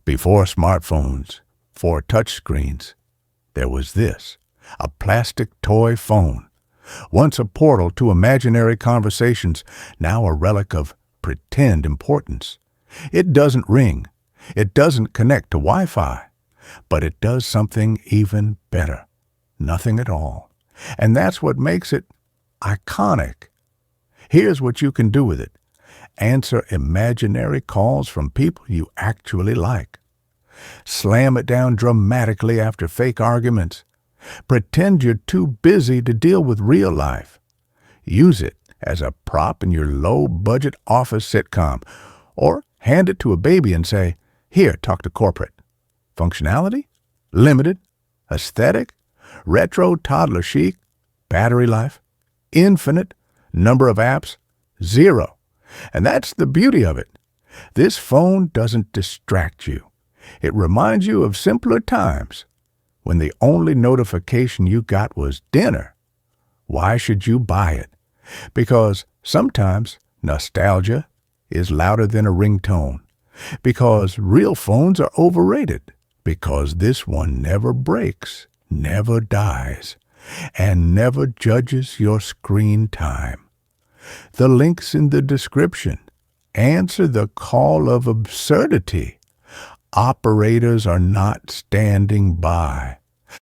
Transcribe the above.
Before smartphones, before touchscreens, there was this, a plastic toy phone. Once a portal to imaginary conversations, now a relic of pretend importance. It doesn't ring. It doesn't connect to Wi-Fi. But it does something even better. Nothing at all. And that's what makes it iconic. Here's what you can do with it. Answer imaginary calls from people you actually like. Slam it down dramatically after fake arguments. Pretend you're too busy to deal with real life. Use it as a prop in your low-budget office sitcom. Or hand it to a baby and say, "Here, talk to corporate." Functionality? Limited. Aesthetic? Retro toddler chic. Battery life? Infinite. Number of apps? 0. And that's the beauty of it. This phone doesn't distract you. It reminds you of simpler times, when the only notification you got was dinner. Why should you buy it? Because sometimes nostalgia is louder than a ringtone. Because real phones are overrated. Because this one never breaks, never dies, and never judges your screen time. The link's in the description. Answer the call of absurdity. Operators are not standing by.